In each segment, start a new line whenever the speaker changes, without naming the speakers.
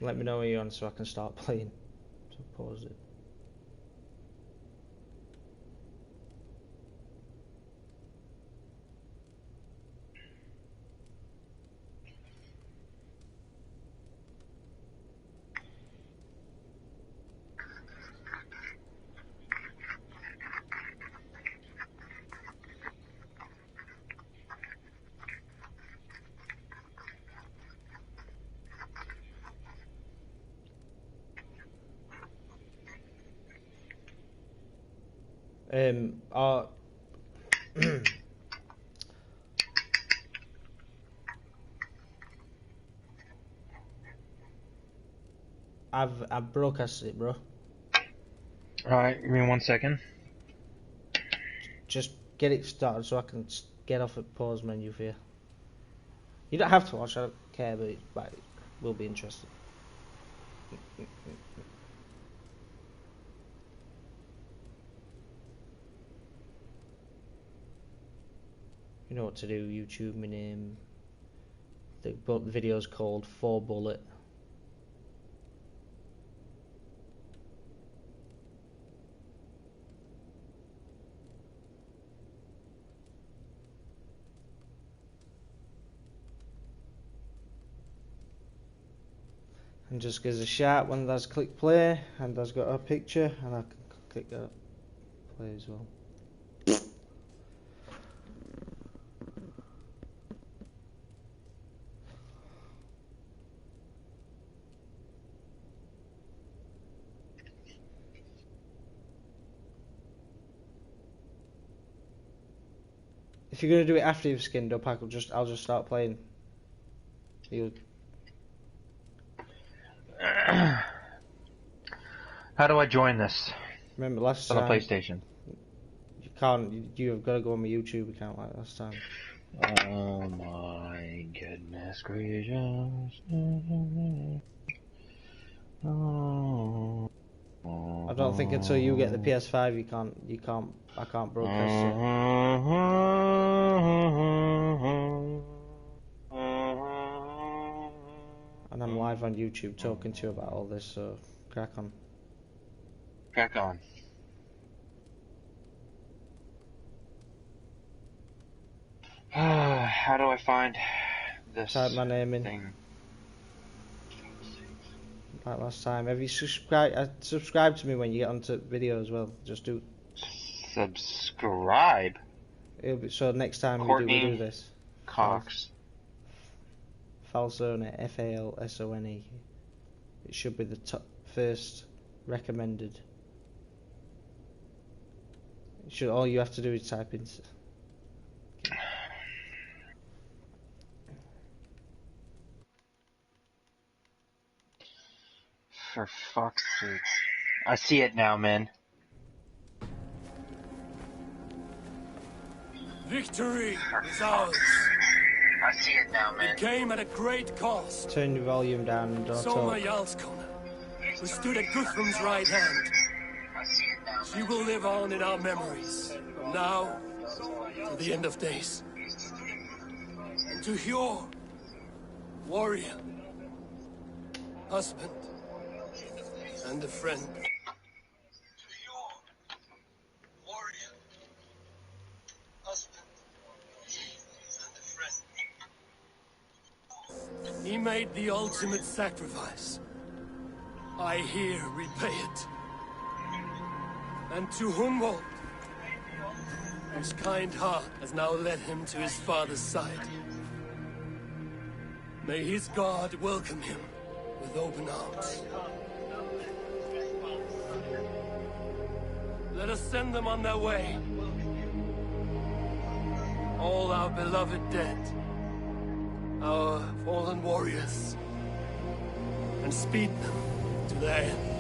Let me know when you're on so I can start playing. So pause it. I've broadcasted it, bro.
Alright, give me 1 second.
Just get it started so I can get off at pause menu for you. You don't have to watch, I don't care, but it will be interesting. You know what to do, YouTube, my name. The video's called 4Bullet. And just gives a shout when there's click play and there's got a picture, and I can click that play as well. If you're gonna do it after you've skinned up, I'll just start playing.
How do I join this?
Remember last
time?
time.
On a PlayStation.
You can't. You've got to go on my YouTube account like last time.
Oh my goodness gracious. Oh.
I don't think until you get the PS5 I can't broadcast it. And I'm live on YouTube talking to you about all this, so crack on.
Crack on. How do I find this
Type my name in.
thing?
Like last time. Have you subscribe to me when you get onto video as well? Just do.
Subscribe?
So next time
Courtney
we do this.
Cox.
Falsone, Falsone. It should be the first recommended. All you have to do is type in.
For fuck's sake. I see it now, man.
Victory is ours.
I see it now, man.
It came at a great cost.
Turn your volume down and don't
Soma
talk.
Jarlskona, who stood at Guthrum's right hand.
I see it now, man.
She will live on in our memories, from now to the end of days. And to Hjor, warrior, husband, and a friend. He made the ultimate sacrifice. I here repay it. And to Hunwald, whose kind heart has now led him to his father's side. May his God welcome him with open arms. Let us send them on their way. All our beloved dead. Our fallen warriors, and speed them to their end.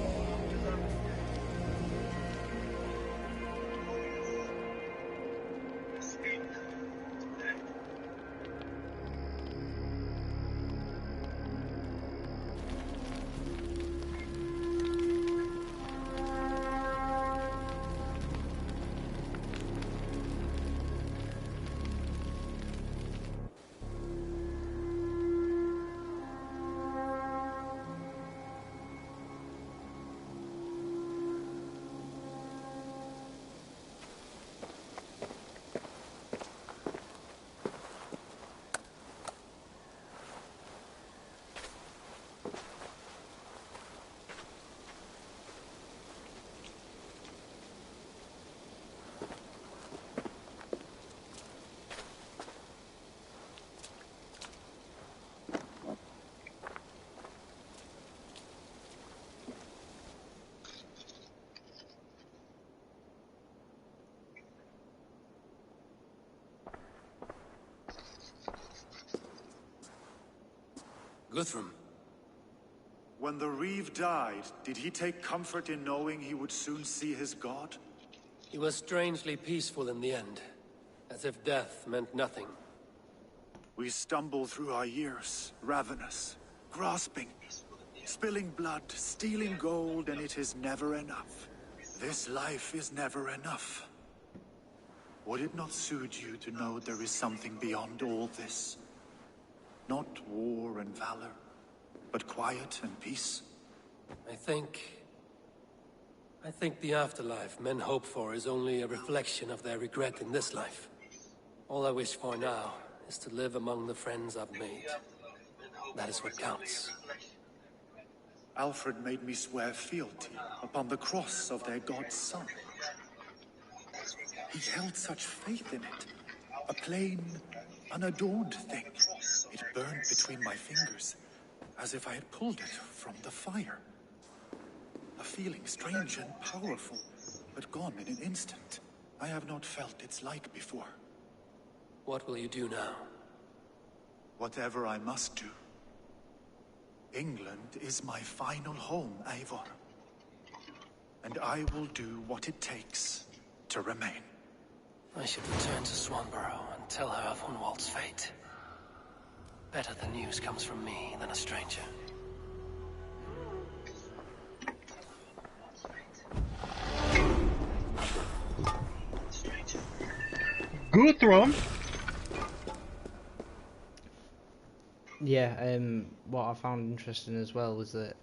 Guthrum.
When the Reeve died, did he take comfort in knowing he would soon see his god?
He was strangely peaceful in the end, as if death meant nothing.
We stumble through our years, ravenous, grasping, spilling blood, stealing gold, and it is never enough. This life is never enough. Would it not suit you to know there is something beyond all this? Not war and valor, but quiet and peace?
I think the afterlife men hope for is only a reflection of their regret in this life. All I wish for now is to live among the friends I've made. That is what counts.
Alfred made me swear fealty upon the cross of their god's son. He held such faith in it. A plain, unadorned thing. It burned between my fingers, as if I had pulled it from the fire. A feeling strange and powerful, but gone in an instant. I have not felt its like before.
What will you do now?
Whatever I must do. England is my final home, Eivor. And I will do what it takes to remain.
I should return to Swanborough and tell her of Hunwald's fate. Better the news comes from me than a stranger.
Guthrum?
Yeah, what I found interesting as well was that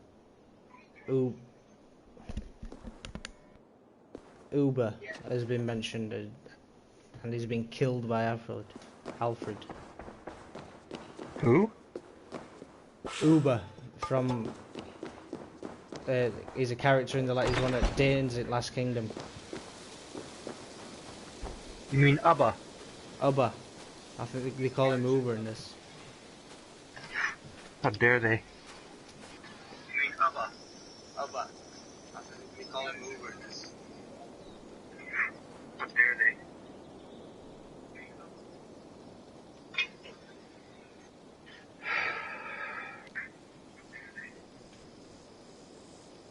Uber has been mentioned and he's been killed by Alfred.
Who?
Uber from he's a character in he's one of Danes at Last Kingdom.
You mean Abba?
Uber. I think they call him Uber in this.
How dare they?
You mean Abba? Abba. I think we call him Uber in this. How dare they?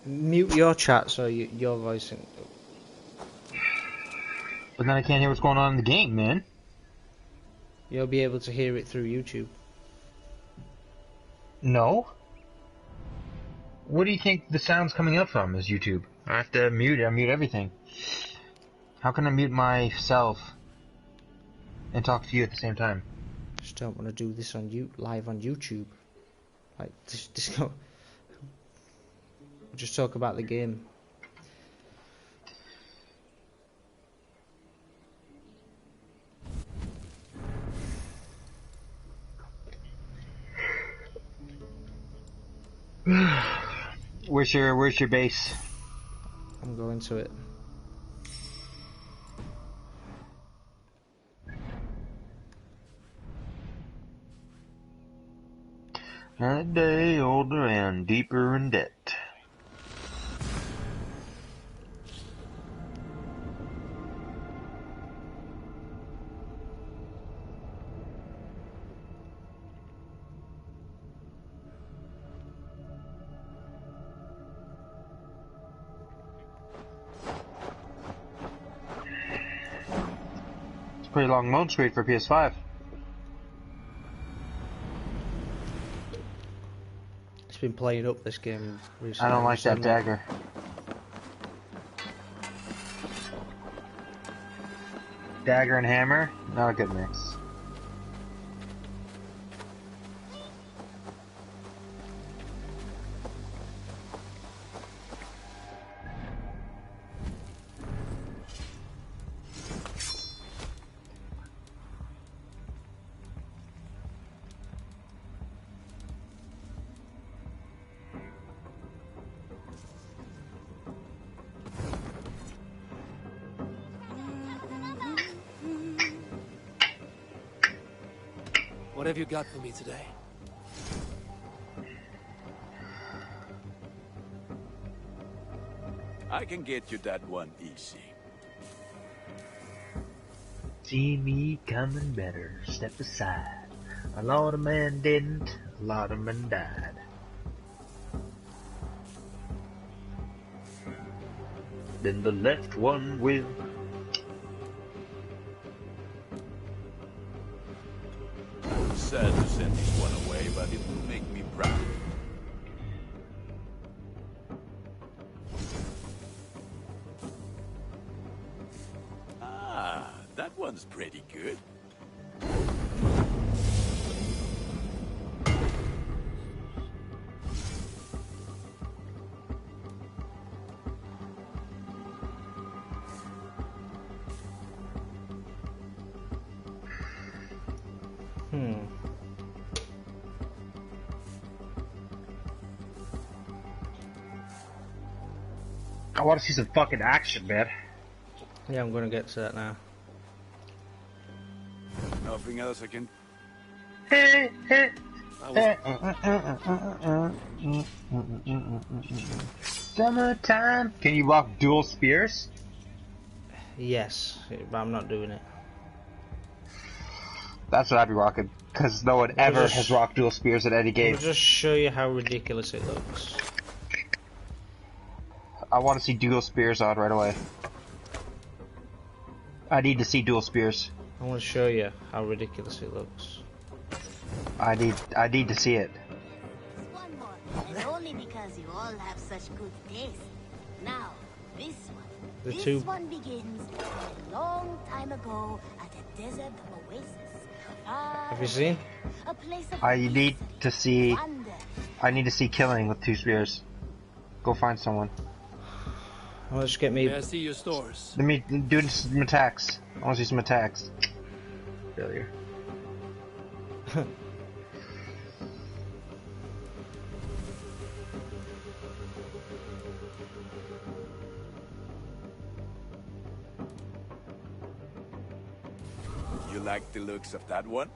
Mute your chat so your voice.
But then I can't hear what's going on in the game, man.
You'll be able to hear it through YouTube.
No. What do you think the sound's coming up from is YouTube? I have to mute it. I mute everything. How can I mute myself and talk to you at the same time?
Just don't want to do this on live on YouTube. Like just go. Just talk about the game.
Where's your base?
I'm going to it.
A day older and deeper in debt. Pretty long mode screen for PS5.
It's been playing up this game recently.
I don't like that dagger. Dagger and hammer, not a good mix.
What have you got for me today?
I can get you that one easy.
See me coming better, step aside. A lot of men didn't,
A lot of men died. Then the left one will.
Sad to send this one away, but it will make me proud. Ah, that one's pretty good.
I want to see some fucking action, man.
Yeah, I'm gonna get to that now.
Nothing else I can...
Summertime. Can you rock dual spears?
Yes, but I'm not doing it.
That's what I'd be rocking, because no one ever has rocked dual spears in any game.
I'll just show you how ridiculous it looks.
I want to see dual spears on right away. I need to see dual spears.
I want to show you how ridiculous it looks.
I need to see it.
One more, and only because you all have such good taste. Now, this one. This one begins a long time ago at a desert oasis.
Have you seen?
A place of
I need to see.
wonder.
I need to see killing with 2 spears. Go find someone.
I'll just get me.
May I see your stores?
Let me do some attacks. I want to see some attacks. Failure.
You like the looks of that one?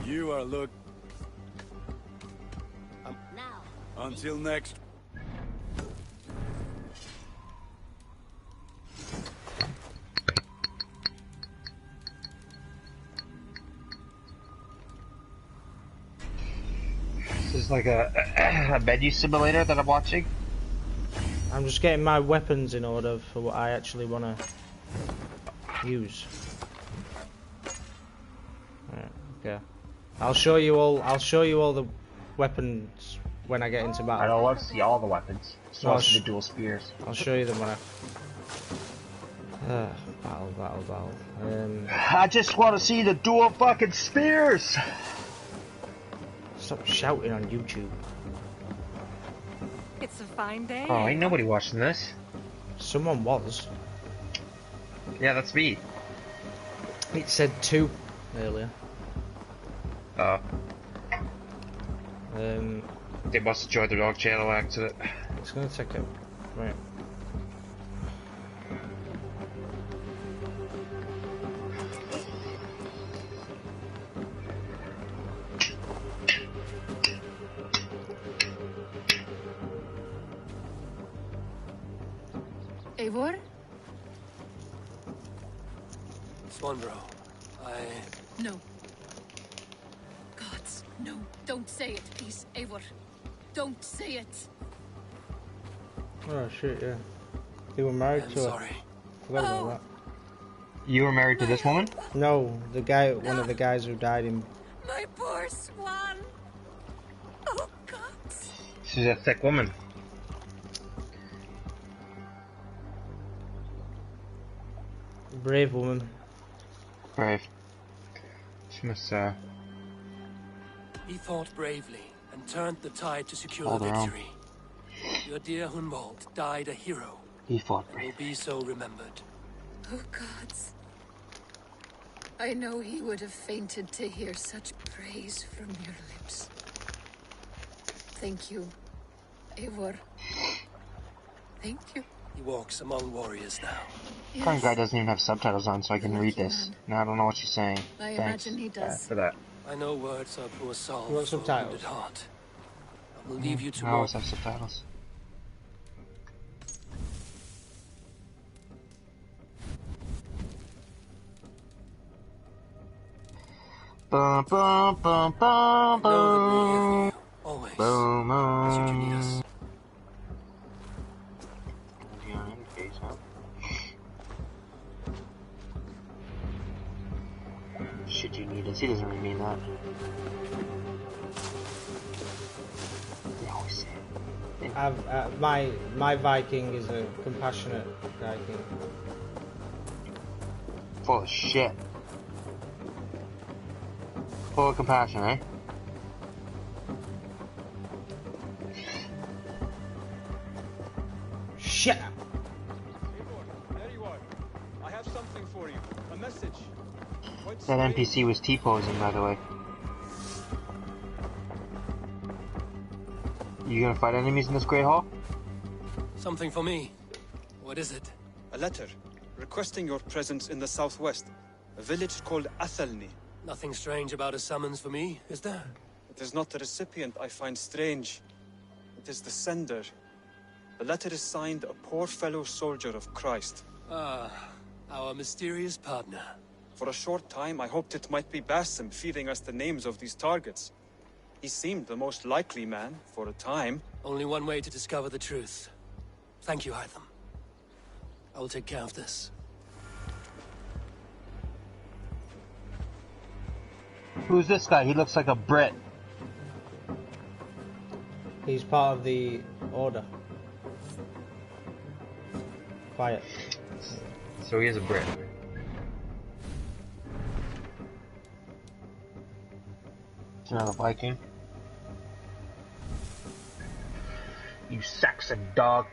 You are look.
Now,
Until next.
This is like a menu simulator that I'm watching.
I'm just getting my weapons in order for what I actually want to use. Right, okay. I'll show you all the weapons when I get into battle.
I don't want to see all the weapons. Just
Well,
want to see the dual spears.
I'll show you them when I... battle.
I just want to see the dual fucking spears!
Stop shouting on YouTube.
It's a fine day.
Oh, ain't nobody watching this.
Someone was.
Yeah, that's me.
It said 2 earlier.
Oh. They must have joined the wrong channel accident.
It's gonna take a... Right.
Eivor?
Swanbro,
No. Gods, no. Don't say it, please, Eivor. Don't say it.
Oh shit, yeah. You were married
I'm
to her.
sorry.
Forgot about that.
You were married to this woman?
No, the guy, one of the guys who died in...
My poor swan. Oh, God.
She's a thick woman.
Brave woman.
Brave. She must,
He fought bravely and turned the tide to secure
Hold
the
her on.
victory. Your dear Hunwald died a hero
he fought
and
brave.
will be so remembered.
Oh, gods. I know he would have fainted to hear such praise from your lips. Thank you, Eivor. Thank you.
He walks among warriors now.
Yes.
Current guy doesn't even have subtitles on, so I can read this. Now I don't know what she's saying.
I
Thanks
imagine he does.
for that.
I know words are poor salve
You want
for a
subtitles?
wounded heart. I will leave you to
I always have subtitles. Bum bum bum bum
know that we're here for
bum.
you, always.
Boom.
Should you need us.
Should you need us? He doesn't really mean that. They always say it.
My Viking is a compassionate Viking.
Full of shit. Full of compassion, eh?
Shut up!
There you are. I have something for you. A message.
That NPC was T-posing, by the way. You gonna fight enemies in this Great Hall?
Something for me. What is it?
A letter requesting your presence in the southwest, a village called Athelney.
Nothing strange about a summons for me, is there?
It is not the recipient I find strange. It is the sender. The letter is signed a poor fellow soldier of Christ.
Ah, our mysterious partner.
For a short time, I hoped it might be Basim feeding us the names of these targets. He seemed the most likely man, for a time.
Only one way to discover the truth. Thank you, Hytham. I will take care of this.
Who's this guy? He looks like a Brit.
He's part of the Order. Quiet.
So he is a Brit. It's another Viking. You Saxon dog.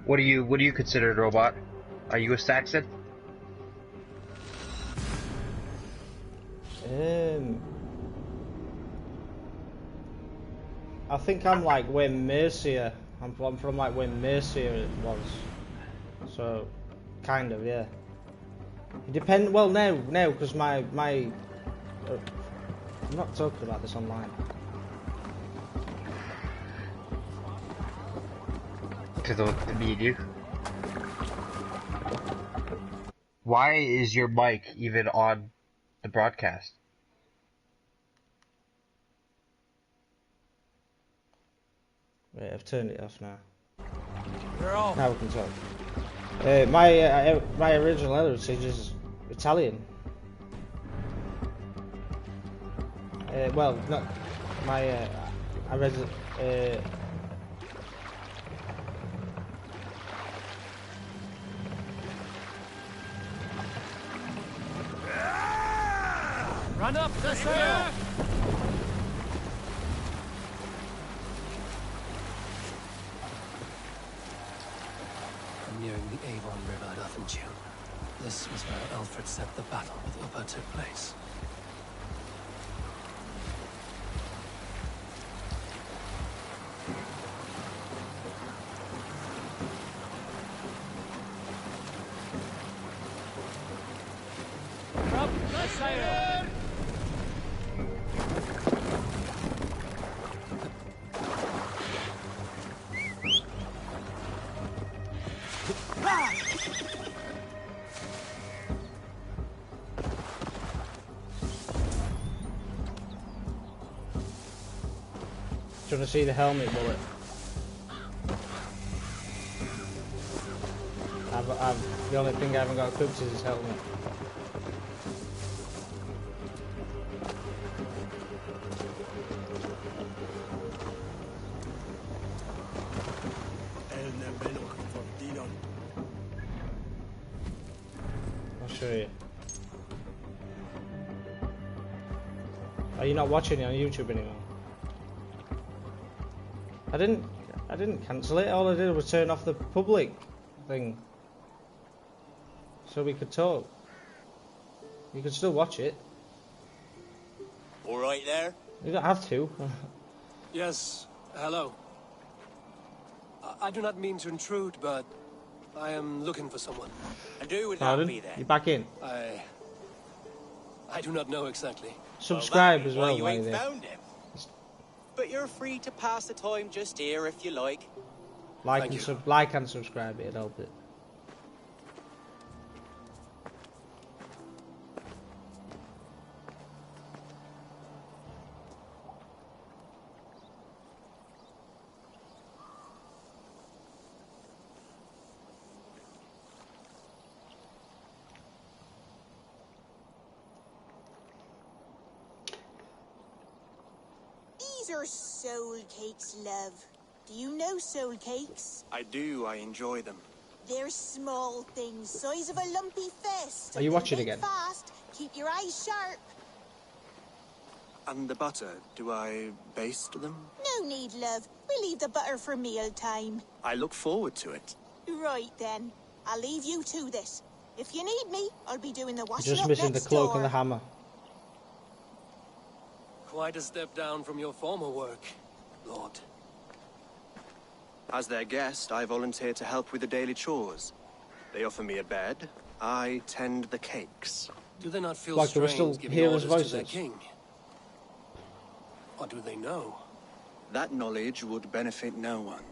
What do you consider a robot? Are you a Saxon?
I think I'm like where Mercia. I'm from like where Mercia was. So, kind of, yeah. It depends. Well, no, because my. I'm not talking about this online.
Because of the media. Why is your mic even on the broadcast?
Wait, I've turned it off now.
Girl.
Now we can talk. My original heritage is Italian. Well, not my. I read.
Run up the stair! I'm nearing the Avon River at Uthenjune. This was where Alfred said the battle with Ubba took place. Up the stair!
Do you want to see the helmet bullet? The only thing I haven't got equipped is his helmet. I'll show you. Are you not watching it on YouTube anymore? I didn't cancel it. All I did was turn off the public thing, so we could talk. You could still watch it.
All right there?
You don't have to.
Yes, hello. I do not mean to intrude, but I am looking for someone.
And who would that
Pardon?
be then?
You're back in.
I do not know exactly.
Subscribe
well,
as well,
you ain't
lady.
found him. But you're free to pass the time just here if you like.
Like and subscribe, it'd help it.
These are soul cakes, love. Do you know soul cakes?
I do. I enjoy them.
They're small things, size of a lumpy fist.
Are you watching
Bake
again?
Fast. Keep your eyes sharp.
And the butter, do I baste them?
No need, love. We'll leave the butter for meal time.
I look forward to it.
Right then. I'll leave you to this. If you need me, I'll be doing the washing
Just
up
missing the
next
cloak
door.
and the hammer.
Quite a step down from your former work, Lord.
As their guest, I volunteered to help with the daily chores. They offer me a bed. I tend the cakes.
Do they not feel
Like, do we still
strange giving
hear his
orders to their
voices?
king? Or do they know?
That knowledge would benefit no one.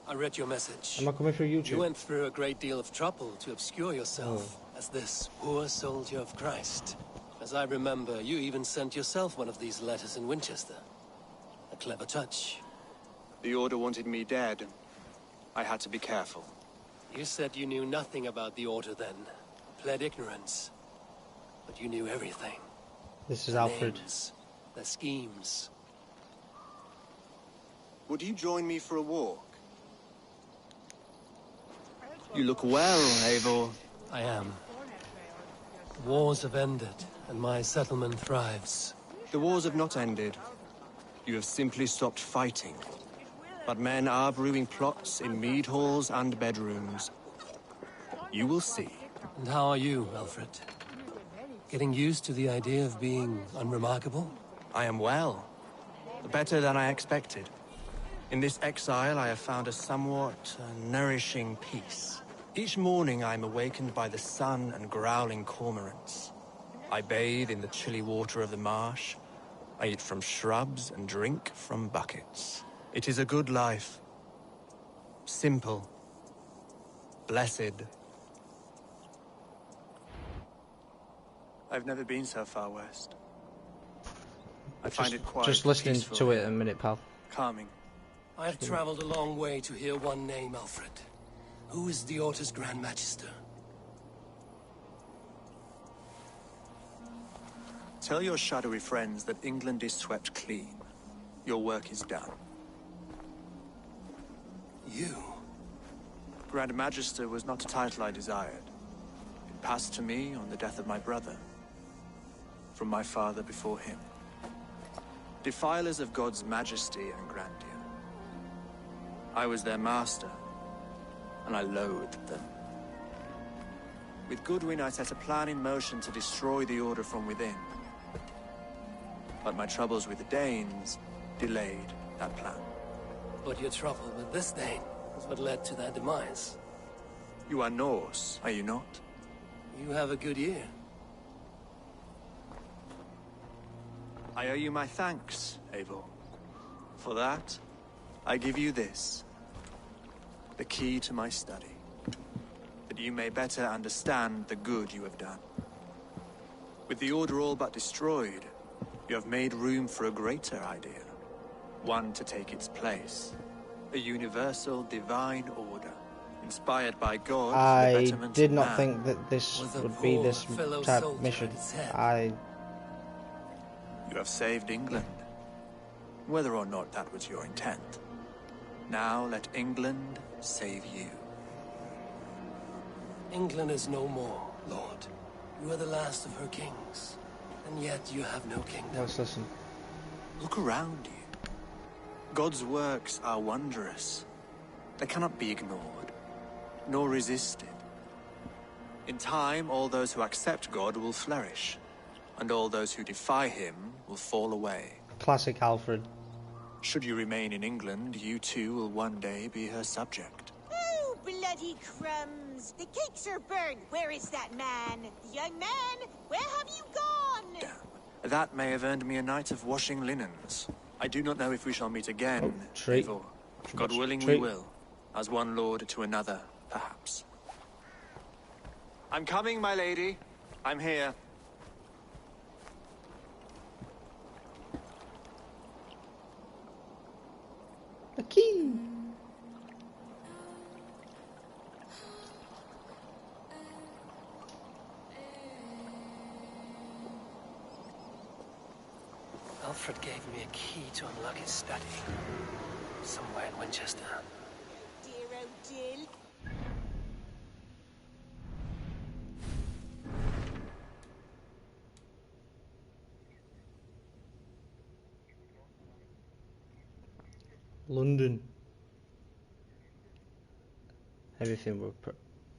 I read your message.
Am I coming through YouTube?
You went through a great deal of trouble to obscure yourself as this poor soldier of Christ. As I remember, you even sent yourself one of these letters in Winchester. A clever touch.
The Order wanted me dead. I had to be careful.
You said you knew nothing about the Order then. Pled ignorance. But you knew everything.
This is
Their
Alfred.
names, their schemes.
Would you join me for a walk? You look well, Eivor.
I am. Wars have ended, and my settlement thrives.
The wars have not ended. You have simply stopped fighting. But men are brewing plots in mead halls and bedrooms. You will see.
And how are you, Alfred? Getting used to the idea of being unremarkable?
I am well. Better than I expected. In this exile, I have found a somewhat nourishing peace. Each morning, I am awakened by the sun and growling cormorants. I bathe in the chilly water of the marsh. I eat from shrubs and drink from buckets. It is a good life. Simple. Blessed. I've never been so far west. I find it quiet.
Just listening
peaceful,
to it a minute, pal.
calming.
I have traveled a long way to hear one name, Alfred. Who is the Order's Grand Magister?
Tell your shadowy friends that England is swept clean. Your work is done.
You?
Grand Magister was not a title I desired. It passed to me on the death of my brother. From my father before him. Defilers of God's majesty and grandeur. I was their master, and I loathed them. With Goodwin, I set a plan in motion to destroy the Order from within. But my troubles with the Danes delayed that plan.
But your trouble with this Dane is what led to their demise.
You are Norse, are you not?
You have a good ear.
I owe you my thanks, Eivor. For that, I give you this. The key to my study. That you may better understand the good you have done. With the Order all but destroyed, you have made room for a greater idea. One to take its place. A universal divine order. Inspired by God for the
I
betterment
did
of
not
man.
think that this
With a
would be
poor
this
fellow
type
soldier
mission.
at its head.
You have saved England. Whether or not that was your intent. Now let England save you.
England is no more, Lord. You are the last of her kings. And yet you have no kingdom.
Let's listen.
Look around you. God's works are wondrous. They cannot be ignored, nor resisted. In time, all those who accept God will flourish, and all those who defy him will will fall away.
Classic Alfred.
Should you remain in England, you too will one day be her subject.
Oh, bloody crumbs! The cakes are burned. Where is that man? Young man, where have you gone?
Damn. That may have earned me a night of washing linens. I do not know if we shall meet again,
Treat.
Eivor. God willing,
Treat.
we will. As one lord to another, perhaps. I'm coming, my lady. I'm here.
A key.
Alfred gave me a key to unlock his study. Somewhere in Winchester.
Dear oh Jill.
London. Everything were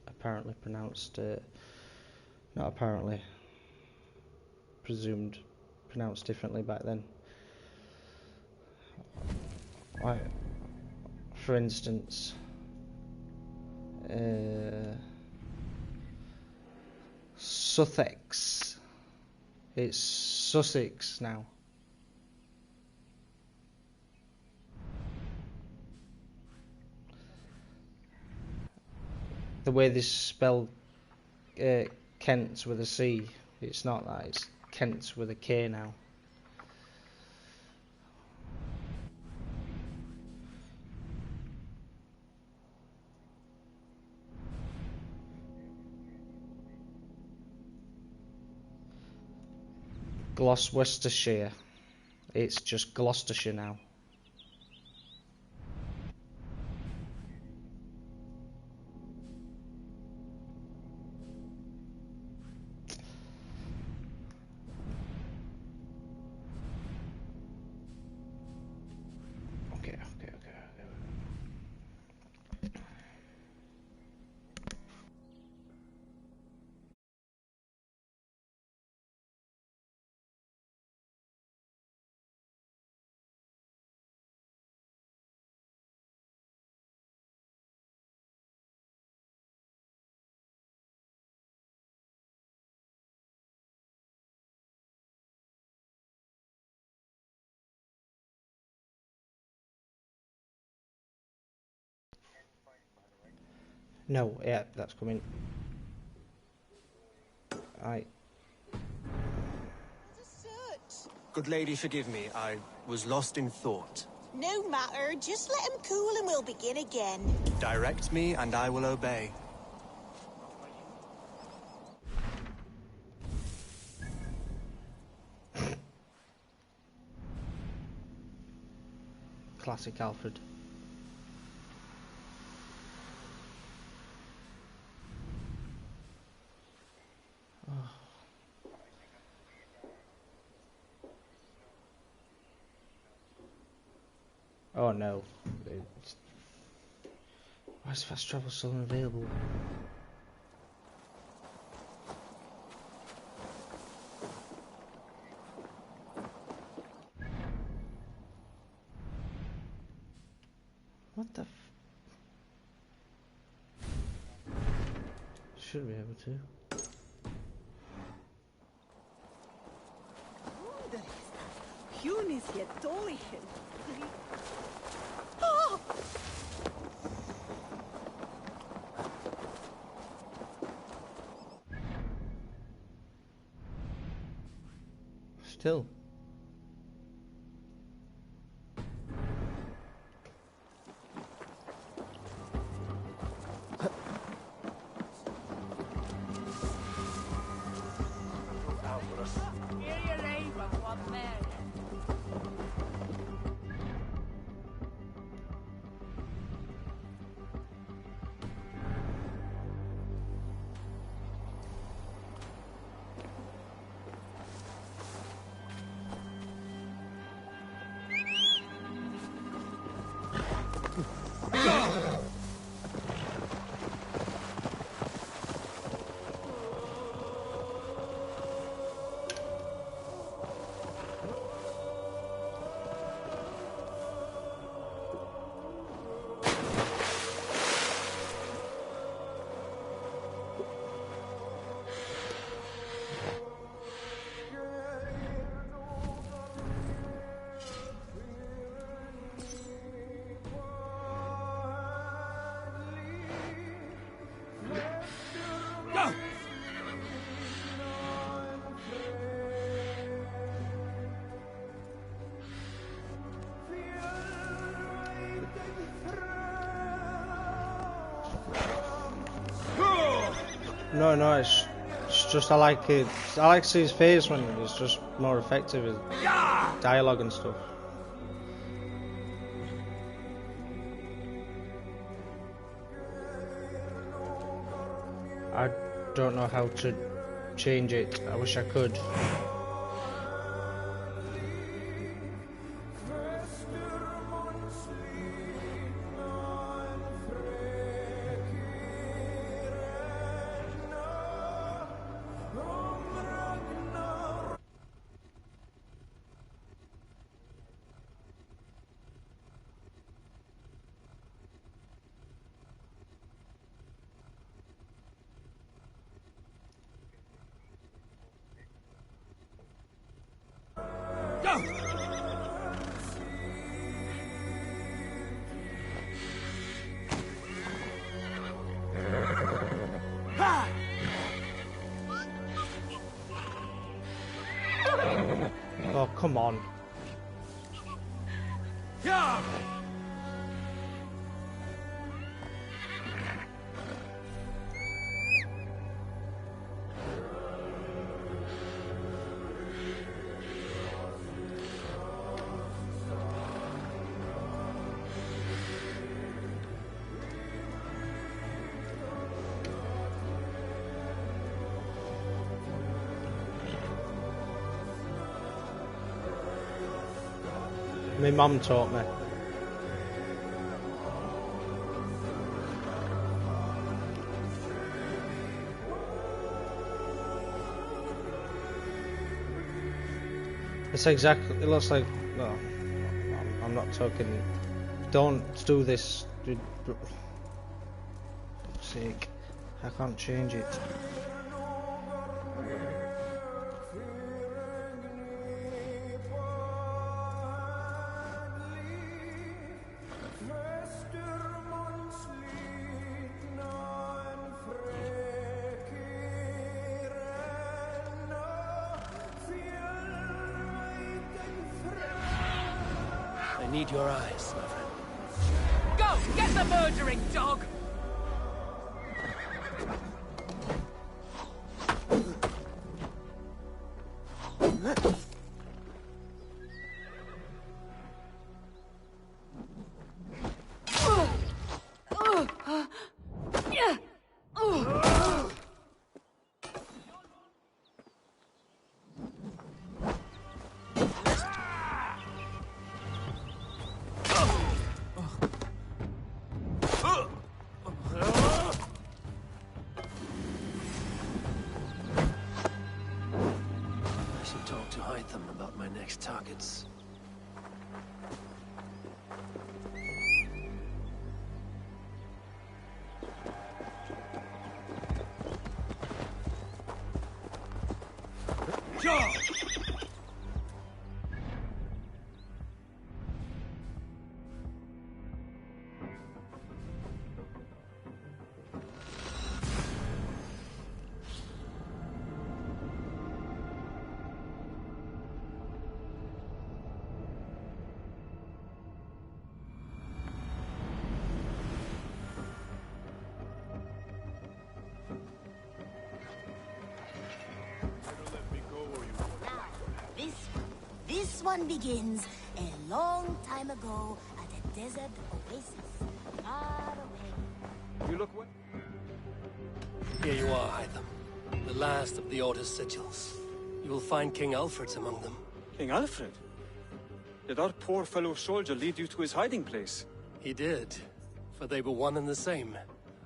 apparently pronounced, not apparently, presumed pronounced differently back then. Like, for instance, Sussex. It's Sussex now. The way they spell Kent with a C, it's not that, it's Kent with a K now. Gloucestershire, it's just Gloucestershire now. No, yeah, that's coming. Aye.
Good lady, forgive me. I was lost in thought.
No matter, just let him cool and we'll begin again.
Direct me and I will obey.
Classic Alfred. Oh no. Why is fast travel still unavailable? What the should be able to. Still. No, it's just I like it. I like to see his face when it's just more effective with dialogue and stuff. I don't know how to change it. I wish I could. Oh, come on.
Yeah.
My mum taught me. It's exactly. It looks like. No, I'm not talking. Don't do this. For fuck's sake, I can't change it.
I need your eyes, my friend.
Go! Get the murdering dog!
Targets.
This one begins a long time ago at a desert oasis, far away.
You look what? Here you are, Hytham. The last of the Order's sigils. You will find King Alfred's among them.
King Alfred? Did our poor fellow soldier lead you to his hiding place?
He did, for they were one and the same.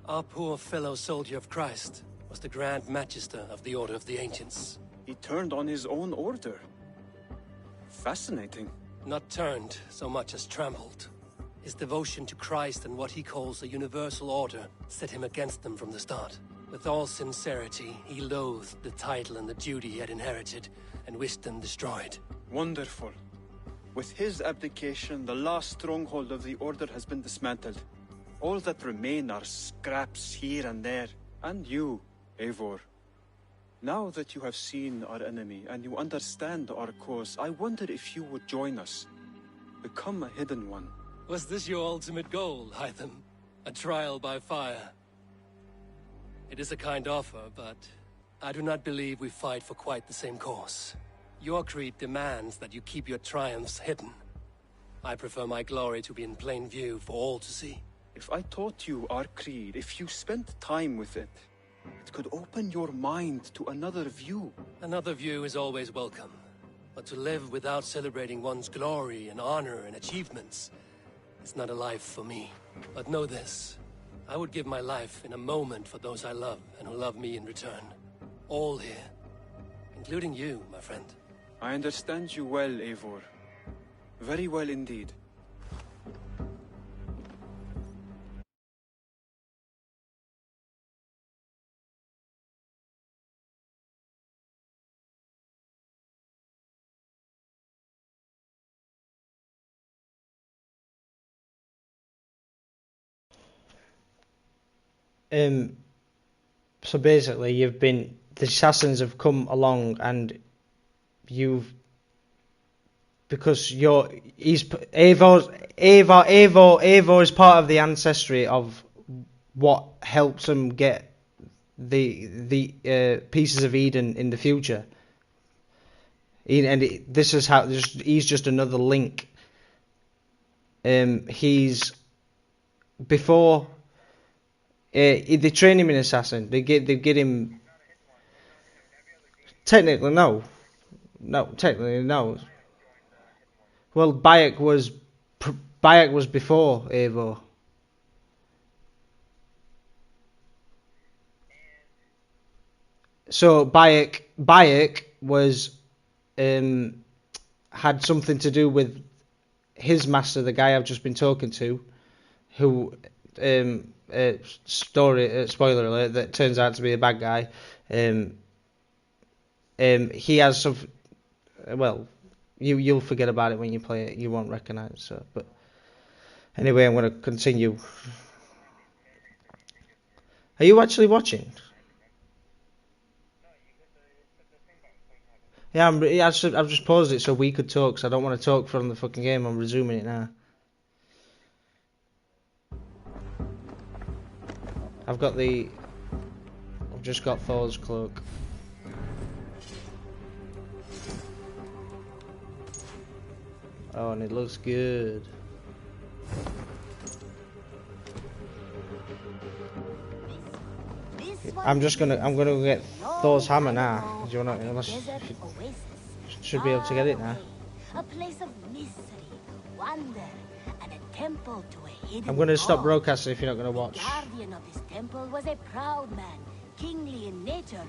Our poor fellow soldier of Christ was the Grand Magister of the Order of the Ancients.
He turned on his own order. Fascinating.
Not turned so much as trampled. His devotion to Christ and what he calls a universal order set him against them from the start. With all sincerity, he loathed the title and the duty he had inherited and wished them destroyed.
Wonderful. With his abdication, the last stronghold of the Order has been dismantled. All that remain are scraps here and there. And you, Eivor. Now that you have seen our enemy and you understand our cause, I wonder if you would join us. Become a Hidden One.
Was this your ultimate goal, Hytham? A trial by fire? It is a kind offer, but I do not believe we fight for quite the same cause. Your creed demands that you keep your triumphs hidden. I prefer my glory to be in plain view for all to see.
If I taught you our creed, if you spent time with it, it could open your mind to another view.
Another view is always welcome. But to live without celebrating one's glory and honor and achievements is not a life for me. But know this, I would give my life in a moment for those I love and who love me in return. All here, including you, my friend.
I understand you well, Eivor. Very well indeed.
So basically, the assassins have come along, and because Eivor is part of the ancestry of what helps them get the pieces of Eden in the future. This is how he's just another link. He's before. They train him in assassin. They get him. Technically, no. Technically, no. Well, Bayek was before Eivor. So Bayek was had something to do with his master, the guy I've just been talking to, who spoiler alert, that turns out to be a bad guy. He has some. Well, you'll forget about it when you play it. You won't recognise it. So, but anyway, I'm going to continue. Are you actually watching? Yeah, I've just paused it so we could talk. Cause I don't want to talk from the fucking game. I'm resuming it now. I've just got Thor's cloak. Oh, and it looks good. I'm gonna get Thor's hammer now. Do you wanna? Unless you should be able to get it now.
A place of mystery, wonder, and a temple to a hidden
I'm gonna stop
god.
broadcasting if you're not gonna watch.
The guardian of this temple was a proud man, kingly in nature,